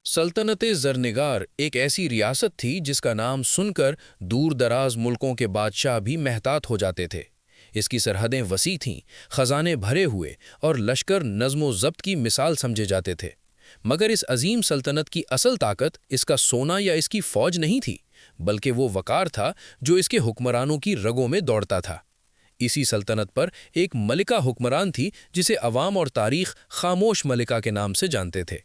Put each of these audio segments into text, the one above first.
सल्तनत ज़रनिगार एक ऐसी रियासत थी जिसका नाम सुनकर दूर दराज मुल्कों के बादशाह भी महतात हो जाते थे। इसकी सरहदें वसी थीं, खजाने भरे हुए और लश्कर नज़्म ज़ब्त की मिसाल समझे जाते थे। मगर इस अजीम सल्तनत की असल ताकत इसका सोना या इसकी फ़ौज नहीं थी, बल्कि वो वक़ार था जो इसके हुक्मरानों की रगों में दौड़ता था। इसी सल्तनत पर एक मलिका हुक्मरान थी जिसे अवाम और तारीख़ खामोश मलिका के नाम से जानते थे।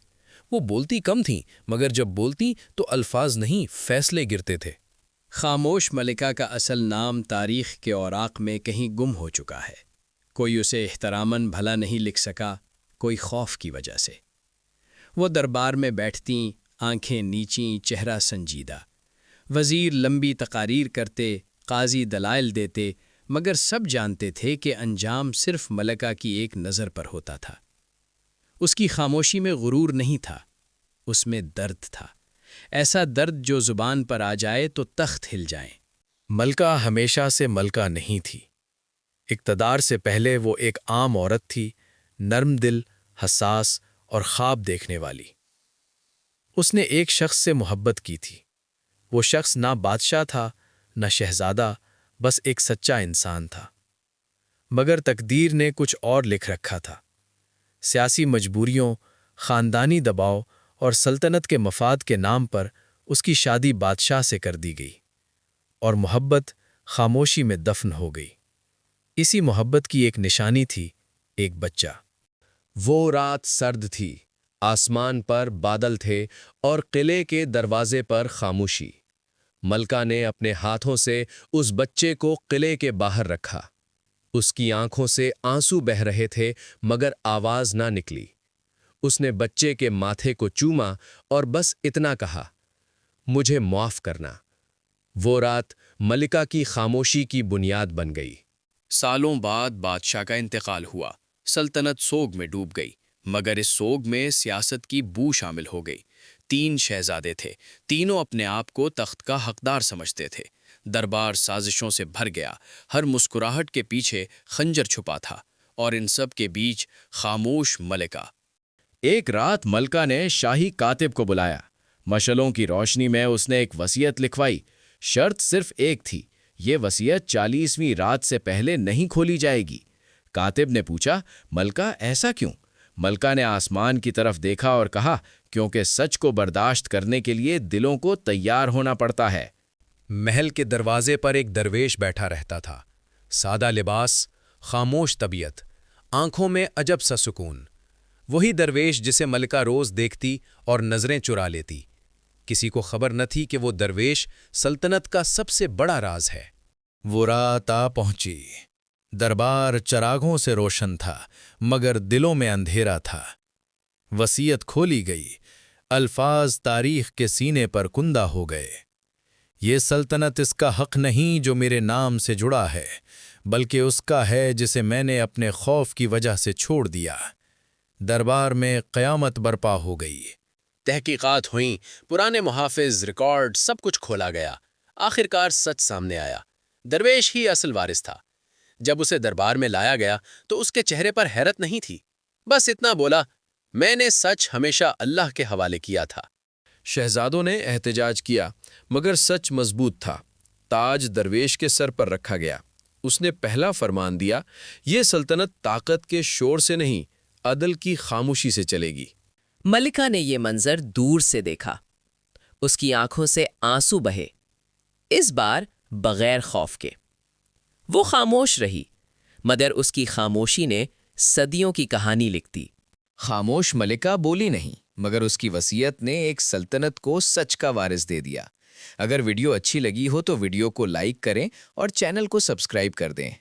वो बोलती कम थीं, मगर जब बोलती तो अल्फाज नहीं फैसले गिरते थे। खामोश मलिका का असल नाम तारीख़ के औराक में कहीं गुम हो चुका है। कोई उसे एहतरामन भला नहीं लिख सका, कोई खौफ की वजह से। वो दरबार में बैठतीं, आंखें नीची, चेहरा संजीदा। वज़ीर लंबी तकारीर करते, काजी दलाइल देते, मगर सब जानते थे कि अंजाम सिर्फ मलिका की एक नज़र पर होता था। उसकी खामोशी में गुरूर नहीं था, उसमें दर्द था। ऐसा दर्द जो ज़ुबान पर आ जाए तो तख्त हिल जाए। मलका हमेशा से मलका नहीं थी। इक़्तिदार से पहले वो एक आम औरत थी, नर्म दिल, हसास और ख्वाब देखने वाली। उसने एक शख्स से मोहब्बत की थी। वो शख्स ना बादशाह था, न शहजादा, बस एक सच्चा इंसान था। मगर तकदीर ने कुछ और लिख रखा था। सियासी मजबूरियों, ख़ानदानी दबाव और सल्तनत के मफाद के नाम पर उसकी शादी बादशाह से कर दी गई और मोहब्बत खामोशी में दफन हो गई। इसी मोहब्बत की एक निशानी थी, एक बच्चा। वो रात सर्द थी, आसमान पर बादल थे और किले के दरवाजे पर खामोशी। मलका ने अपने हाथों से उस बच्चे को किले के बाहर रखा। उसकी आंखों से आंसू बह रहे थे, मगर आवाज ना निकली। उसने बच्चे के माथे को चूमा और बस इतना कहा, मुझे माफ करना। वो रात मलिका की खामोशी की बुनियाद बन गई। सालों बाद बादशाह का इंतकाल हुआ। सल्तनत सोग में डूब गई, मगर इस सोग में सियासत की बू शामिल हो गई। 3 शहजादे थे, तीनों अपने आप को तख्त का हकदार समझते थे। दरबार साजिशों से भर गया, हर मुस्कुराहट के पीछे खंजर छुपा था, और इन सब के बीच खामोश मलिका। एक रात मलका ने शाही कातिब को बुलाया। मशलों की रोशनी में उसने एक वसीयत लिखवाई। शर्त सिर्फ एक थी, ये वसीयत 40वीं रात से पहले नहीं खोली जाएगी। कातिब ने पूछा, मलका ऐसा क्यों? मलका ने आसमान की तरफ देखा और कहा, क्योंकि सच को बर्दाश्त करने के लिए दिलों को तैयार होना पड़ता है। महल के दरवाजे पर एक दरवेश बैठा रहता था। सादा लिबास, खामोश तबीयत, आंखों में अजब सा सुकून। वही दरवेश जिसे मलिका रोज देखती और नजरें चुरा लेती। किसी को खबर न थी कि वो दरवेश सल्तनत का सबसे बड़ा राज है। वो रात आ पहुंची। दरबार चरागों से रोशन था, मगर दिलों में अंधेरा था। वसीयत खोली गई, अल्फाज तारीख के सीने पर कुंदा हो गए। ये सल्तनत इसका हक नहीं जो मेरे नाम से जुड़ा है, बल्कि उसका है जिसे मैंने अपने खौफ की वजह से छोड़ दिया। दरबार में क़यामत बरपा हो गई। तहकीकात हुईं, पुराने मुहाफिज, रिकॉर्ड, सब कुछ खोला गया। आखिरकार सच सामने आया। दरवेश ही असल वारिस था। जब उसे दरबार में लाया गया तो उसके चेहरे पर हैरत नहीं थी, बस इतना बोला, मैंने सच हमेशा अल्लाह के हवाले किया था। शहजादों ने एहतजाज किया, मगर सच मजबूत था। ताज दरवेश के सर पर रखा गया। उसने पहला फरमान दिया, ये सल्तनत ताकत के शोर से नहीं, अदल की खामोशी से चलेगी। मलिका ने ये मंजर दूर से देखा। उसकी आंखों से आंसू बहे, इस बार बगैर खौफ के। वो खामोश रही, मगर उसकी खामोशी ने सदियों की कहानी लिख दी। खामोश मलिका बोली नहीं, मगर उसकी वसीयत ने एक सल्तनत को सच का वारिस दे दिया। अगर वीडियो अच्छी लगी हो तो वीडियो को लाइक करें और चैनल को सब्सक्राइब कर दें।